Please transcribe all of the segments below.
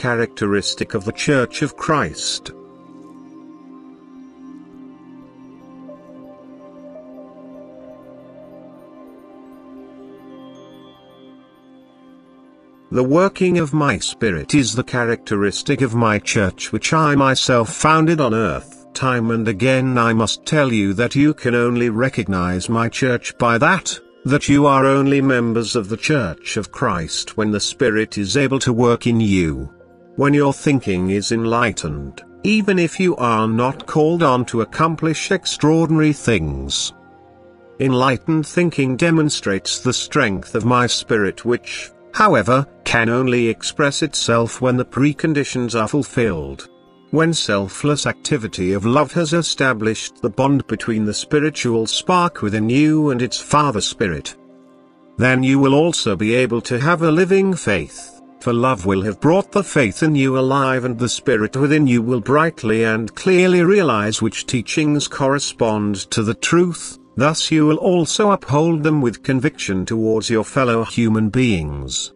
characteristic of the Church of Christ. The working of my Spirit is the characteristic of my Church which I myself founded on earth. Time and again I must tell you that you can only recognize my Church by that you are only members of the Church of Christ when the Spirit is able to work in you. When your thinking is enlightened, even if you are not called on to accomplish extraordinary things. Enlightened thinking demonstrates the strength of my Spirit which, however, can only express itself when the preconditions are fulfilled. When selfless activity of love has established the bond between the spiritual spark within you and its Father Spirit, then you will also be able to have a living faith, for love will have brought the faith in you alive and the Spirit within you will brightly and clearly realize which teachings correspond to the truth, thus you will also uphold them with conviction towards your fellow human beings.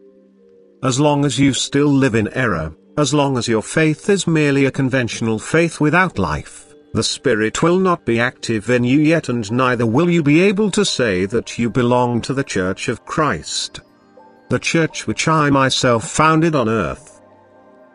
As long as you still live in error, as long as your faith is merely a conventional faith without life, the Spirit will not be active in you yet, and neither will you be able to say that you belong to the Church of Christ, the Church which I myself founded on earth.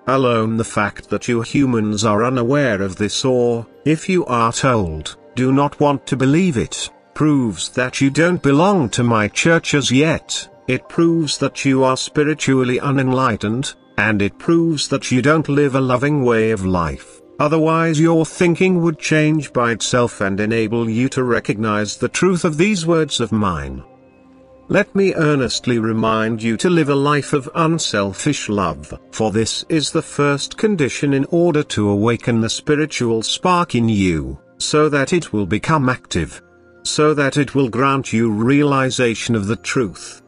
Alone the fact that you humans are unaware of this, or, if you are told, do not want to believe it, proves that you don't belong to my Church as yet. It proves that you are spiritually unenlightened, and it proves that you don't live a loving way of life, otherwise your thinking would change by itself and enable you to recognize the truth of these words of mine. Let me earnestly remind you to live a life of unselfish love, for this is the first condition in order to awaken the spiritual spark in you, so that it will become active, so that it will grant you realization of the truth.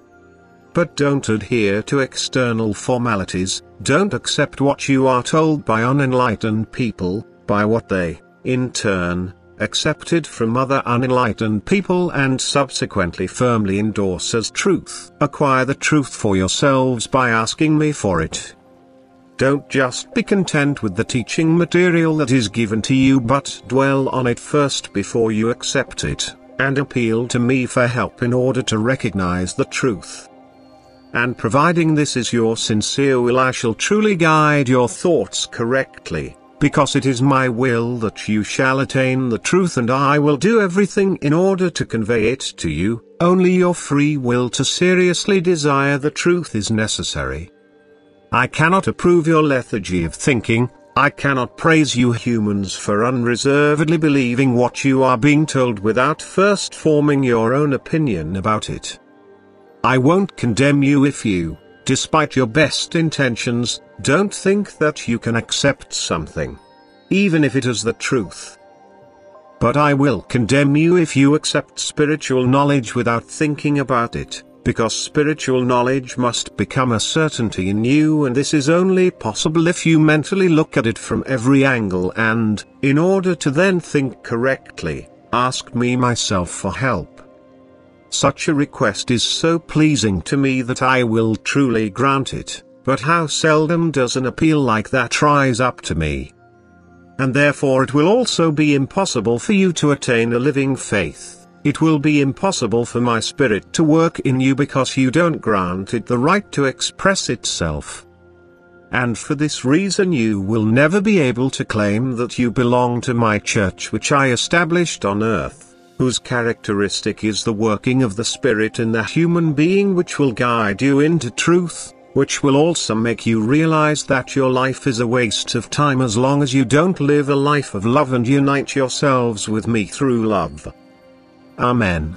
But don't adhere to external formalities, don't accept what you are told by unenlightened people, by what they, in turn, accepted from other unenlightened people and subsequently firmly endorse as truth. Acquire the truth for yourselves by asking me for it. Don't just be content with the teaching material that is given to you, but dwell on it first before you accept it, and appeal to me for help in order to recognize the truth. And providing this is your sincere will, I shall truly guide your thoughts correctly, because it is my will that you shall attain the truth, and I will do everything in order to convey it to you. Only your free will to seriously desire the truth is necessary. I cannot approve your lethargy of thinking, I cannot praise you humans for unreservedly believing what you are being told without first forming your own opinion about it. I won't condemn you if you, despite your best intentions, don't think that you can accept something, even if it is the truth. But I will condemn you if you accept spiritual knowledge without thinking about it, because spiritual knowledge must become a certainty in you, and this is only possible if you mentally look at it from every angle and, in order to then think correctly, ask me myself for help. Such a request is so pleasing to me that I will truly grant it, but how seldom does an appeal like that rise up to me? And therefore it will also be impossible for you to attain a living faith. It will be impossible for my Spirit to work in you because you don't grant it the right to express itself. And for this reason you will never be able to claim that you belong to my Church which I established on earth, whose characteristic is the working of the Spirit in the human being, which will guide you into truth, which will also make you realize that your life is a waste of time as long as you don't live a life of love and unite yourselves with me through love. Amen.